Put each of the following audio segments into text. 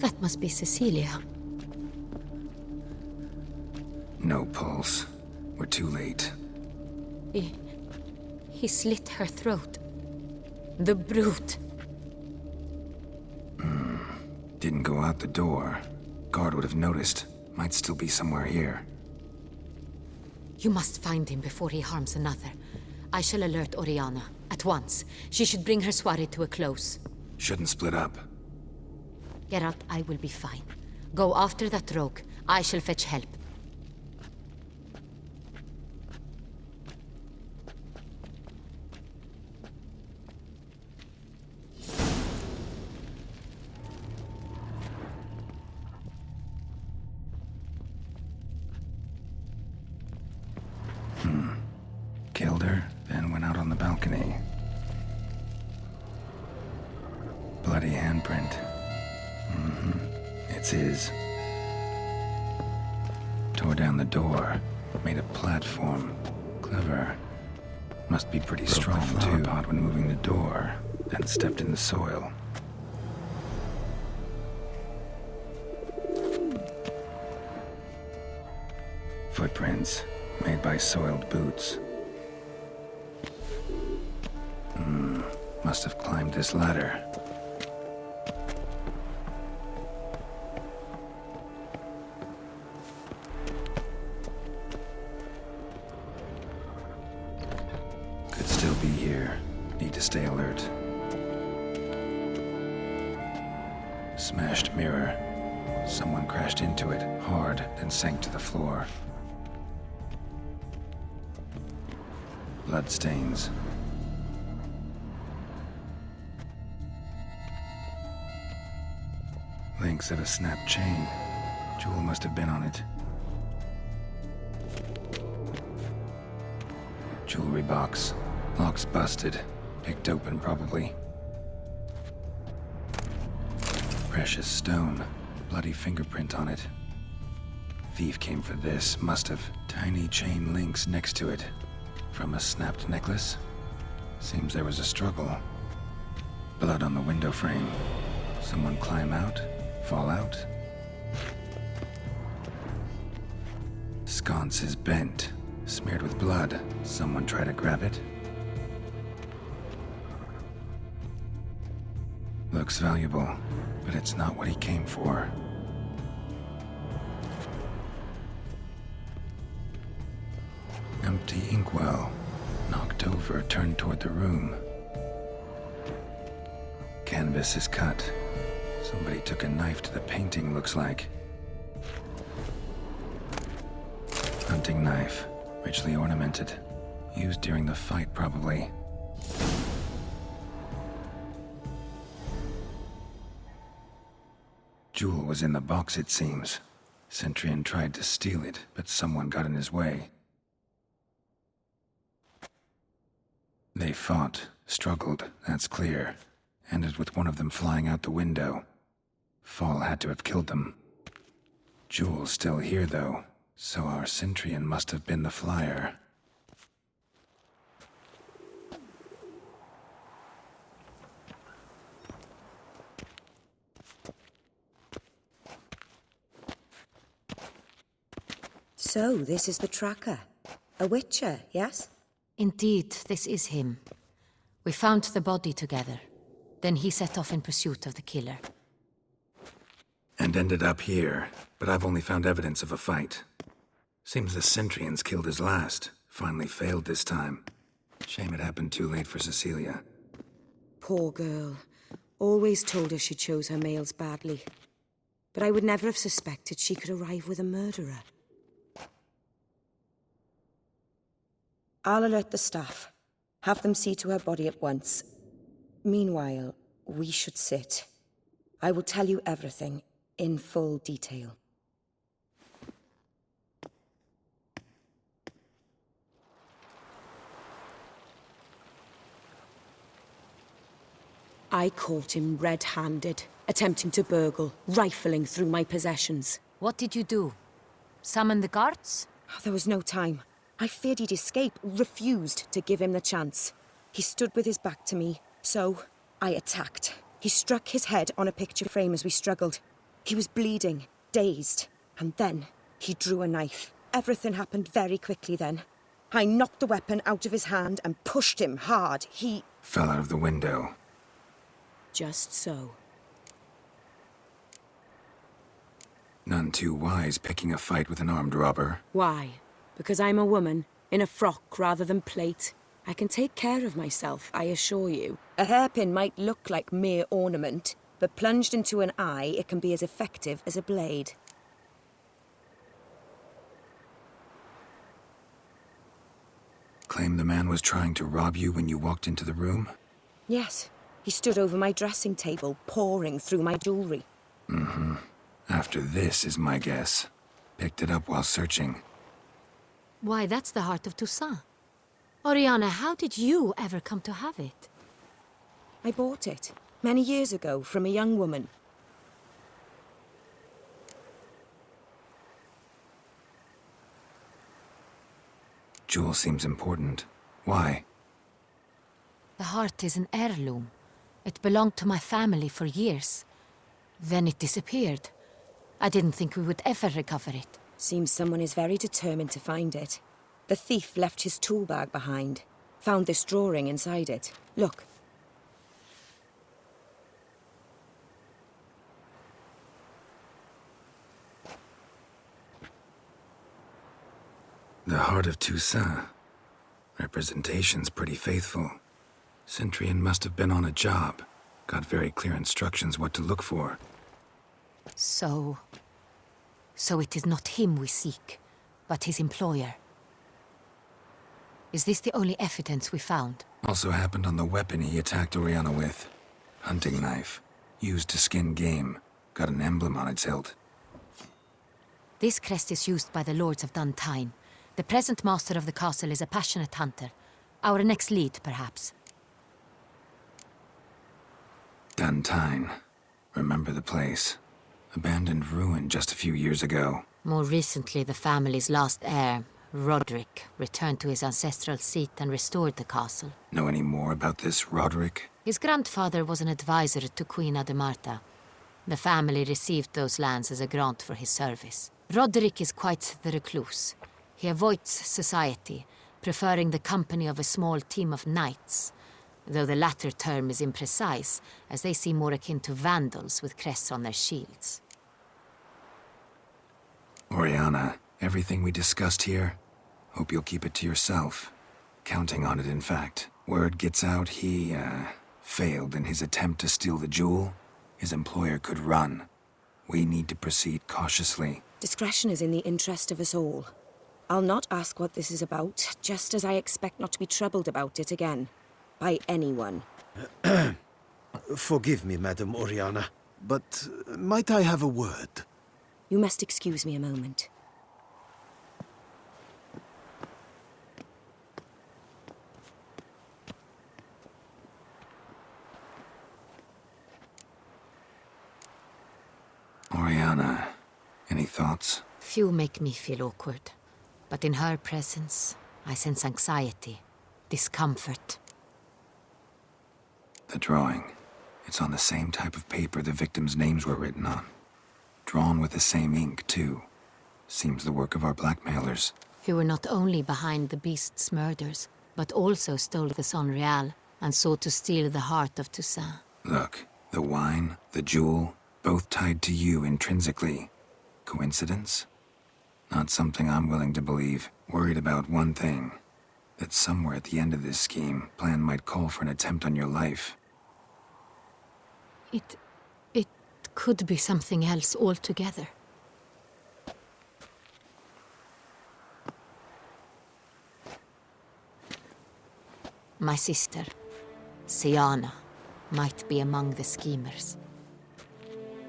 That must be Cecilia. No pulse. We're too late. He slit her throat. The brute. Didn't go out the door. Guard would have noticed. Might still be somewhere here. You must find him before he harms another. I shall alert Oriana. At once. She should bring her soirée to a close. Shouldn't split up. Geralt, I will be fine. Go after that rogue. I shall fetch help. Killed her, then went out on the balcony. Bloody handprint. It's his. Tore down the door. Made a platform. Clever. Must be pretty strong, too. Broke the flower pot when moving the door, then stepped in the soil. Footprints, made by soiled boots. Must have climbed this ladder. Could still be here. Need to stay alert. Smashed mirror. Someone crashed into it hard, then sank to the floor. Bloodstains. Links at a snapped chain. Jewel must have been on it. Jewelry box. Lock's busted. Picked open, probably. Precious stone. Bloody fingerprint on it. Thief came for this. Must have. Tiny chain links next to it. From a snapped necklace? Seems there was a struggle. Blood on the window frame. Someone climb out? Fall out? Sconce is bent. Smeared with blood. Someone try to grab it? Looks valuable, but it's not what he came for. Empty inkwell. Knocked over, turned toward the room. Canvas is cut. Somebody took a knife to the painting, looks like. Hunting knife. Richly ornamented. Used during the fight, probably. Jewel was in the box, it seems. Centurion tried to steal it, but someone got in his way. They fought, struggled, that's clear. Ended with one of them flying out the window. Fall had to have killed them. Jewel's still here, though, so our Centurion must have been the flyer. So, this is the tracker. A witcher, yes? Indeed, this is him. We found the body together. Then he set off in pursuit of the killer. And ended up here, but I've only found evidence of a fight. Seems the Centurions killed his last. Finally failed this time. Shame it happened too late for Cecilia. Poor girl. Always told her she chose her males badly. But I would never have suspected she could arrive with a murderer. I'll alert the staff. Have them see to her body at once. Meanwhile, we should sit. I will tell you everything, in full detail. I caught him red-handed, attempting to burgle, rifling through my possessions. What did you do? Summon the guards? There was no time. I feared he'd escape, refused to give him the chance. He stood with his back to me, so I attacked. He struck his head on a picture frame as we struggled. He was bleeding, dazed, and then he drew a knife. Everything happened very quickly then. I knocked the weapon out of his hand and pushed him hard. He fell out of the window. Just so. None too wise picking a fight with an armed robber. Why? Because I'm a woman, in a frock rather than plate. I can take care of myself, I assure you. A hairpin might look like mere ornament, but plunged into an eye, it can be as effective as a blade. Claim the man was trying to rob you when you walked into the room? Yes. He stood over my dressing table, pouring through my jewelry. Mm-hmm. After this is my guess. Picked it up while searching. Why, that's the heart of Toussaint. Oriana, how did you ever come to have it? I bought it, many years ago, from a young woman. Jewel seems important. Why? The heart is an heirloom. It belonged to my family for years. Then it disappeared. I didn't think we would ever recover it. Seems someone is very determined to find it. The thief left his tool bag behind. Found this drawing inside it. Look. The heart of Toussaint. Representation's pretty faithful. Centurion must have been on a job. Got very clear instructions what to look for. So it is not him we seek, but his employer. Is this the only evidence we found? Also happened on the weapon he attacked Oriana with. Hunting knife. Used to skin game. Got an emblem on its hilt. This crest is used by the lords of Duntine. The present master of the castle is a passionate hunter. Our next lead, perhaps. Duntine. Remember the place. Abandoned ruin just a few years ago. More recently, the family's last heir, Roderick, returned to his ancestral seat and restored the castle. Know any more about this Roderick? His grandfather was an advisor to Queen Ademarta. The family received those lands as a grant for his service. Roderick is quite the recluse. He avoids society, preferring the company of a small team of knights, though the latter term is imprecise, as they seem more akin to vandals with crests on their shields. Oriana, everything we discussed here, hope you'll keep it to yourself. Counting on it, in fact. Word gets out he, failed in his attempt to steal the jewel. His employer could run. We need to proceed cautiously. Discretion is in the interest of us all. I'll not ask what this is about, just as I expect not to be troubled about it again. By anyone. Forgive me, Madam Oriana, but might I have a word? You must excuse me a moment. Oriana, any thoughts? Few make me feel awkward, but in her presence, I sense anxiety, discomfort. The drawing. It's on the same type of paper the victims' names were written on. Drawn with the same ink, too. Seems the work of our blackmailers. Who were not only behind the beast's murders, but also stole the Son Real and sought to steal the heart of Toussaint. Look, the wine, the jewel, both tied to you intrinsically. Coincidence? Not something I'm willing to believe. Worried about one thing. That somewhere at the end of this scheme, plan might call for an attempt on your life. It could be something else altogether. My sister, Siana, might be among the schemers.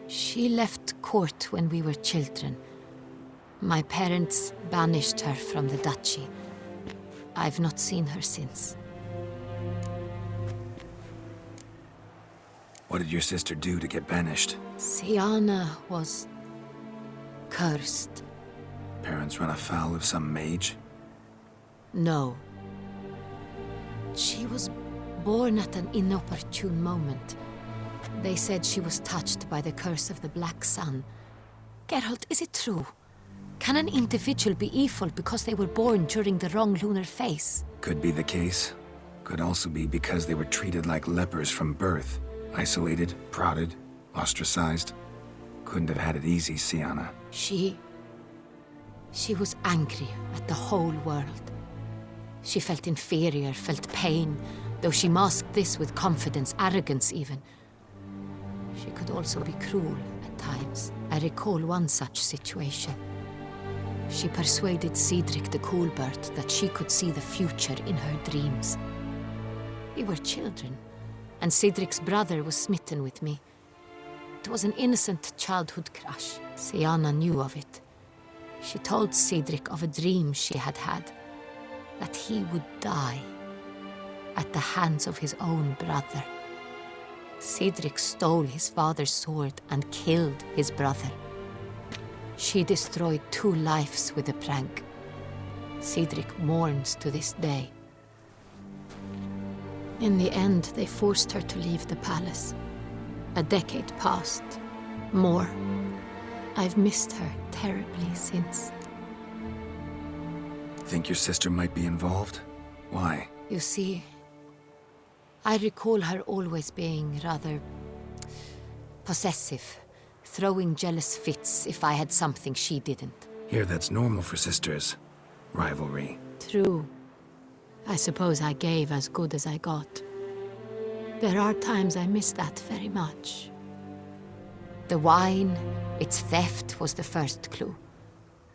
She left court when we were children. My parents banished her from the duchy. I've not seen her since. What did your sister do to get banished? Siana was cursed. Parents run afoul of some mage? No. She was born at an inopportune moment. They said she was touched by the curse of the Black Sun. Geralt, is it true? Can an individual be evil because they were born during the wrong lunar phase? Could be the case. Could also be because they were treated like lepers from birth. Isolated, prodded, ostracized. Couldn't have had it easy, Sienna. She was angry at the whole world. She felt inferior, felt pain, though she masked this with confidence, arrogance even. She could also be cruel at times. I recall one such situation. She persuaded Cedric the Coolbird that she could see the future in her dreams. We were children, and Cedric's brother was smitten with me. It was an innocent childhood crush. Sienna knew of it. She told Cedric of a dream she had had, that he would die at the hands of his own brother. Cedric stole his father's sword and killed his brother. She destroyed 2 lives with a prank. Cedric mourns to this day. In the end, they forced her to leave the palace. A decade passed. More. I've missed her terribly since. Think your sister might be involved? Why? You see, I recall her always being rather possessive, throwing jealous fits if I had something she didn't. Here, that's normal for sisters. Rivalry. True. I suppose I gave as good as I got. There are times I miss that very much. The wine, its theft, was the first clue.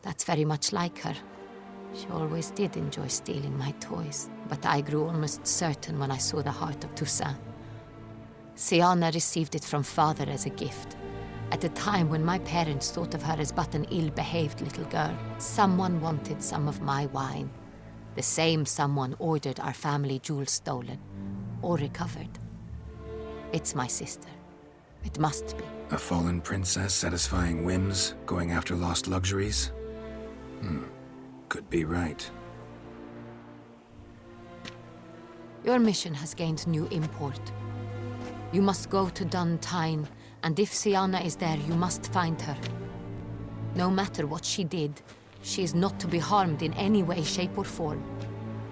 That's very much like her. She always did enjoy stealing my toys, but I grew almost certain when I saw the heart of Toussaint. Sienna received it from father as a gift. At a time when my parents thought of her as but an ill-behaved little girl, someone wanted some of my wine. The same someone ordered our family jewels stolen, or recovered. It's my sister. It must be. A fallen princess satisfying whims, going after lost luxuries? Could be right. Your mission has gained new import. You must go to Dun Tyne, and if Sienna is there, you must find her. No matter what she did, she is not to be harmed in any way, shape, or form.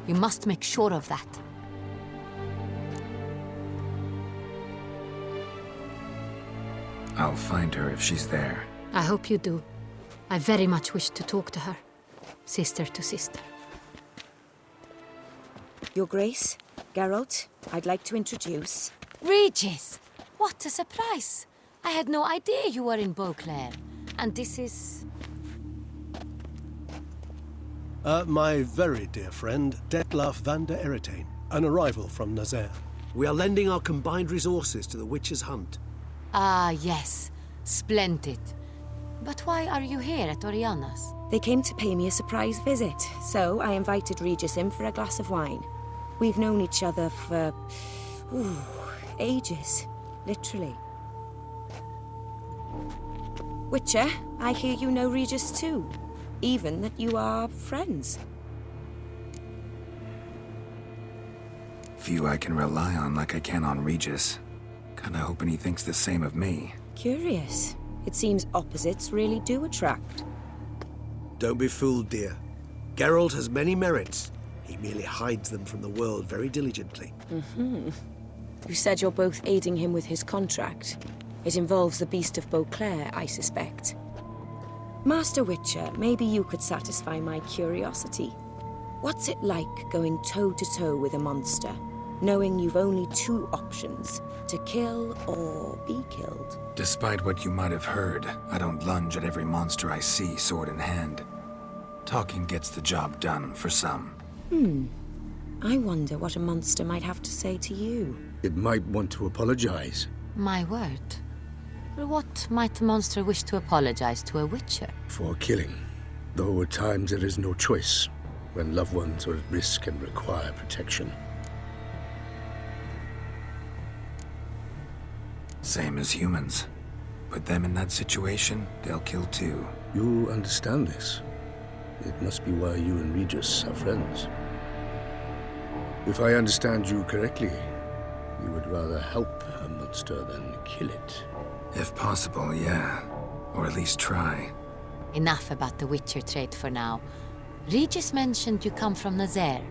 You must make sure of that. I'll find her if she's there. I hope you do. I very much wish to talk to her. Sister to sister. Your Grace, Geralt, I'd like to introduce... Regis! What a surprise! I had no idea you were in Beauclair. And this is... My very dear friend, Detlef van der Eretain, an arrival from Nazaire. We are lending our combined resources to the Witch's Hunt. Ah, yes. Splendid. But why are you here at Oriana's? They came to pay me a surprise visit, so I invited Regis in for a glass of wine. We've known each other for... ages. Literally. Witcher, I hear you know Regis too. Even that you are friends. Few I can rely on like I can on Regis. Kinda hoping he thinks the same of me. Curious. It seems opposites really do attract. Don't be fooled, dear. Geralt has many merits. He merely hides them from the world very diligently. You said you're both aiding him with his contract. It involves the Beast of Beauclair, I suspect. Master Witcher, maybe you could satisfy my curiosity. What's it like going toe-to-toe with a monster, knowing you've only 2 options, to kill or be killed? Despite what you might have heard, I don't lunge at every monster I see sword in hand. Talking gets the job done for some. I wonder what a monster might have to say to you. It might want to apologize. My word. What might a monster wish to apologize to a witcher? For killing. Though at times there is no choice, when loved ones are at risk and require protection. Same as humans. Put them in that situation, they'll kill too. You understand this. It must be why you and Regis are friends. If I understand you correctly, You would rather help a monster than kill it. If possible, yeah. Or at least try. Enough about the Witcher trade for now. Regis mentioned you come from Nazaire.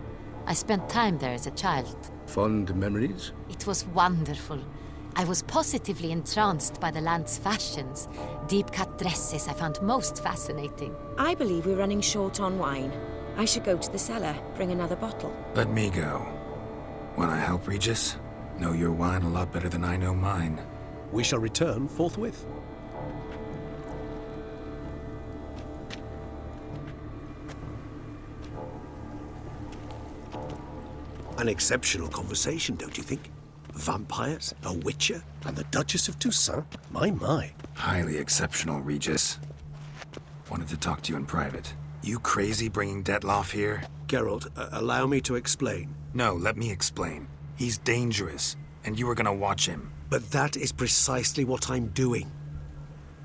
I spent time there as a child. Fond memories? It was wonderful. I was positively entranced by the land's fashions. Deep-cut dresses I found most fascinating. I believe we're running short on wine. I should go to the cellar, bring another bottle. Let me go. Wanna help, Regis? Know your wine a lot better than I know mine. We shall return forthwith. An exceptional conversation, don't you think? Vampires, a witcher, and the Duchess of Toussaint? My. Highly exceptional, Regis. Wanted to talk to you in private. You crazy bringing Detloff here? Geralt, allow me to explain. No, let me explain. He's dangerous, and you were gonna watch him. But that is precisely what I'm doing.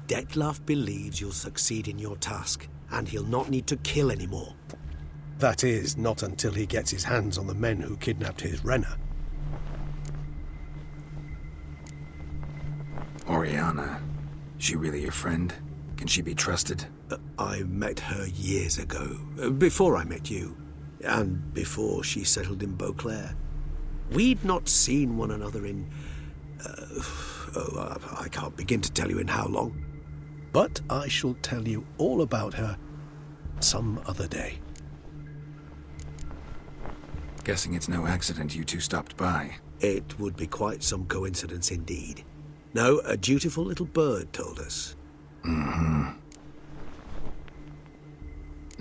Detloff believes you'll succeed in your task, and he'll not need to kill anymore. That is, not until he gets his hands on the men who kidnapped his Renna. Oriana, she really your friend? Can she be trusted? I met her years ago, before I met you, and before she settled in Beauclair. We'd not seen one another in... I can't begin to tell you in how long. But I shall tell you all about her some other day. Guessing it's no accident you two stopped by. It would be quite some coincidence indeed. No, a dutiful little bird told us. Mm-hmm.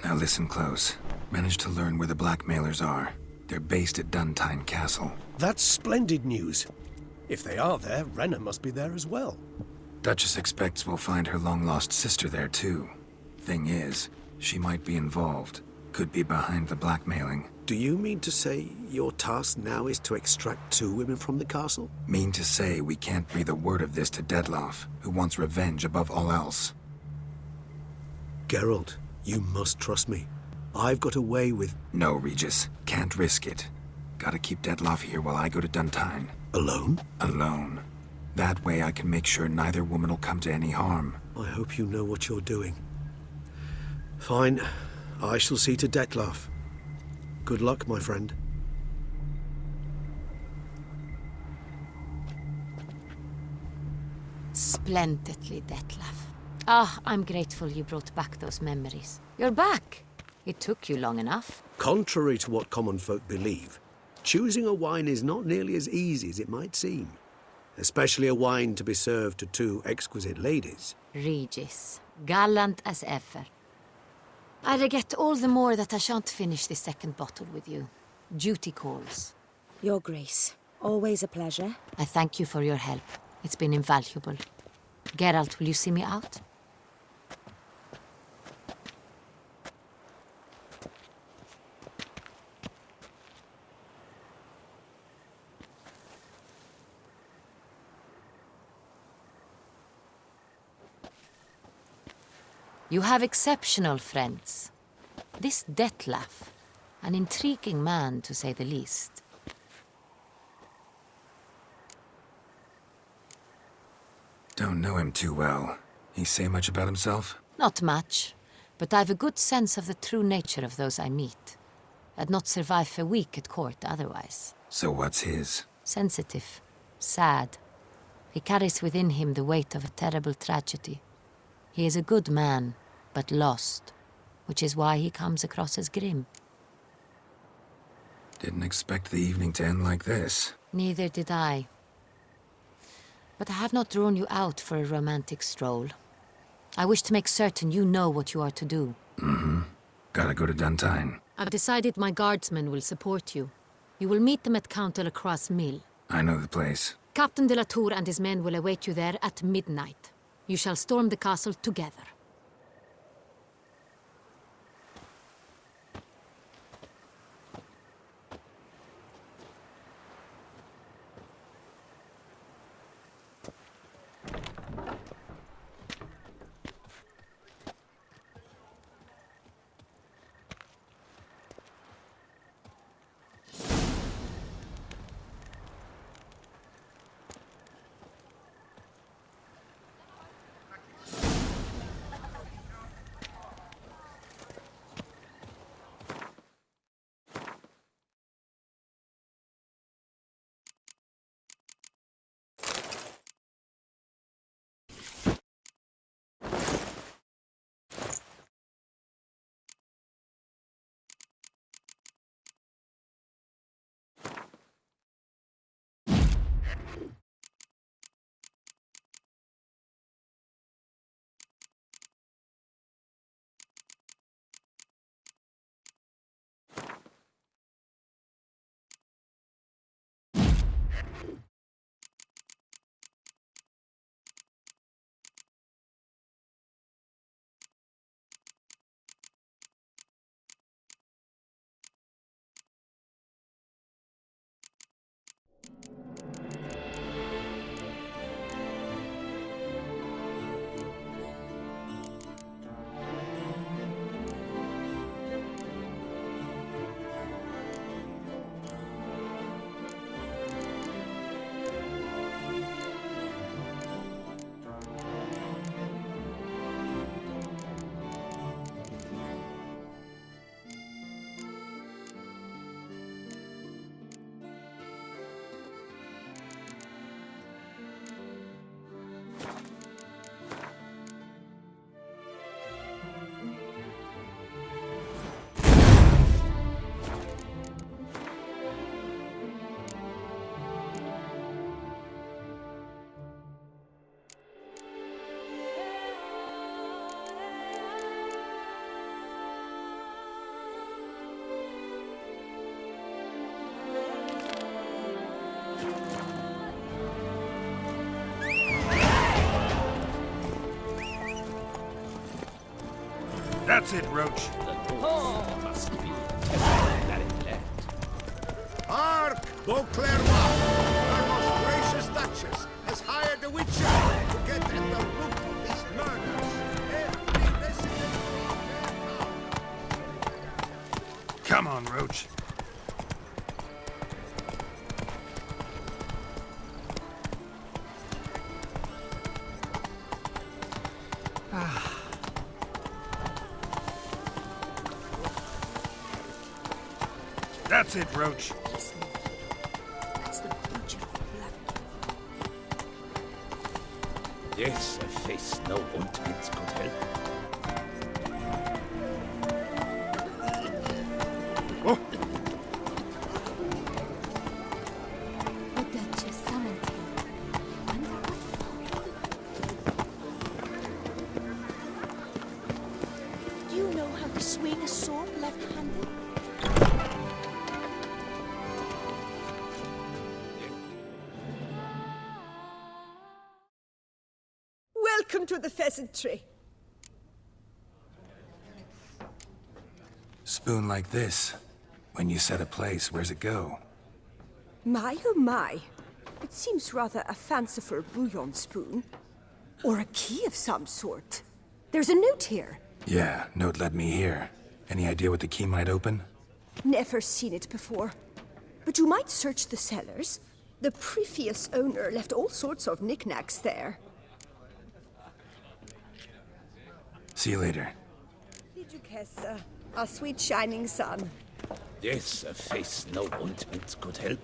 Now listen close. Managed to learn where the blackmailers are. They're based at Duntine Castle. That's splendid news. If they are there, Renna must be there as well. Duchess expects we'll find her long-lost sister there too. Thing is, she might be involved. Could be behind the blackmailing. Do you mean to say your task now is to extract 2 women from the castle? Mean to say we can't breathe a word of this to Detloff, who wants revenge above all else. Geralt, you must trust me. I've got away with... No, Regis. Can't risk it. Gotta keep Detloff here while I go to Duntine. Alone? Alone. That way I can make sure neither woman will come to any harm. I hope you know what you're doing. Fine. I shall see to Detloff. Good luck, my friend. Splendidly, Detlaff. Ah, I'm grateful you brought back those memories. You're back! It took you long enough. Contrary to what common folk believe, choosing a wine is not nearly as easy as it might seem. Especially a wine to be served to 2 exquisite ladies. Regis, gallant as ever. I regret all the more that I shan't finish the second bottle with you. Duty calls. Your Grace, always a pleasure. I thank you for your help. It's been invaluable. Geralt, will you see me out? You have exceptional friends. This Detlaff, an intriguing man to say the least. Don't know him too well. He say much about himself? Not much, but I've a good sense of the true nature of those I meet. I'd not survive a week at court otherwise. So what's his? Sensitive, sad. He carries within him the weight of a terrible tragedy. He is a good man, but lost, which is why he comes across as grim. Didn't expect the evening to end like this. Neither did I. But I have not drawn you out for a romantic stroll. I wish to make certain you know what you are to do. Mm-hmm. Gotta go to Duntine. I've decided my guardsmen will support you. You will meet them at Count de la Croix's mill. I know the place. Captain de la Tour and his men will await you there at midnight. You shall storm the castle together. That's it, Roach. Hark, Beauclerc, our most gracious Duchess has hired the Witcher to get at the root of these murders. Every resident of their town. Come on, Roach. That's it, Roach. That's the creature of blood. Yes, a face no ointments could help. Oh. The Duchess summoned him. Wonder what? Do you know how to swing a sword left-handed? Welcome to the pheasantry. Spoon like this. When you set a place, where's it go? My, oh my. It seems rather a fanciful bouillon spoon. Or a key of some sort. There's a note here. Yeah, note led me here. Any idea what the key might open? Never seen it before. But you might search the cellars. The previous owner left all sorts of knickknacks there. See you later. Did you kiss our sweet shining sun? Yes, a face no ointments could help.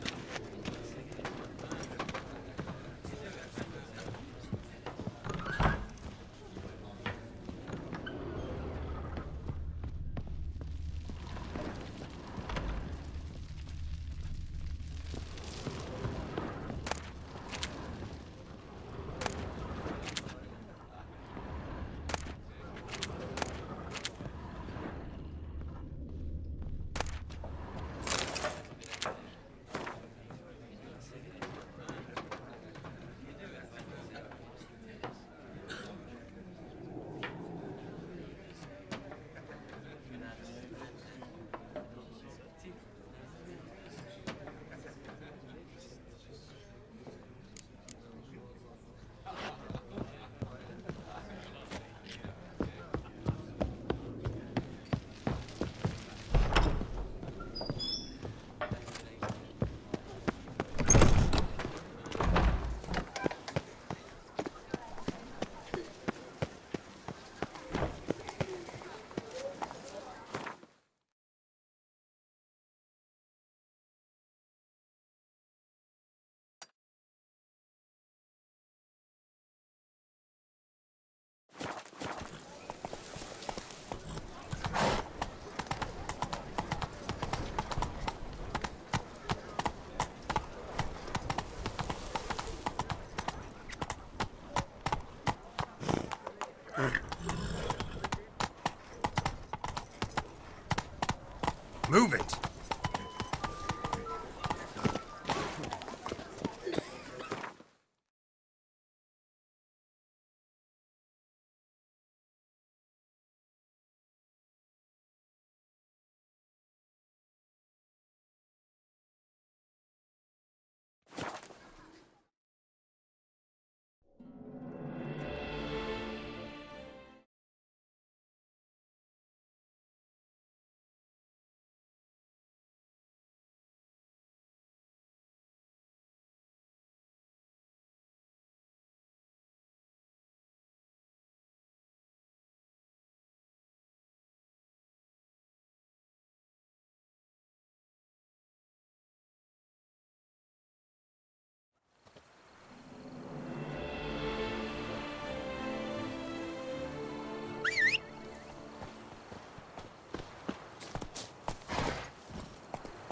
Move it!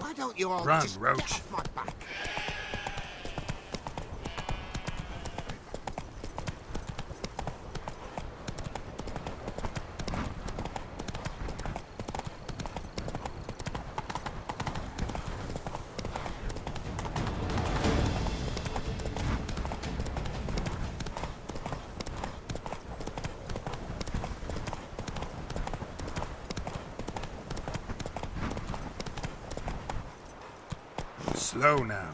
Why don't you all Run, just Roach. get off my back? Slow now.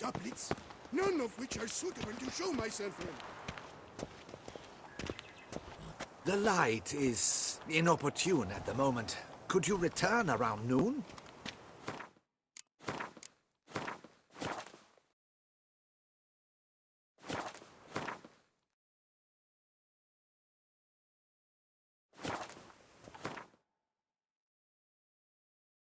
couplets, none of which are suitable to show myself in. The light is inopportune at the moment. Could you return around noon?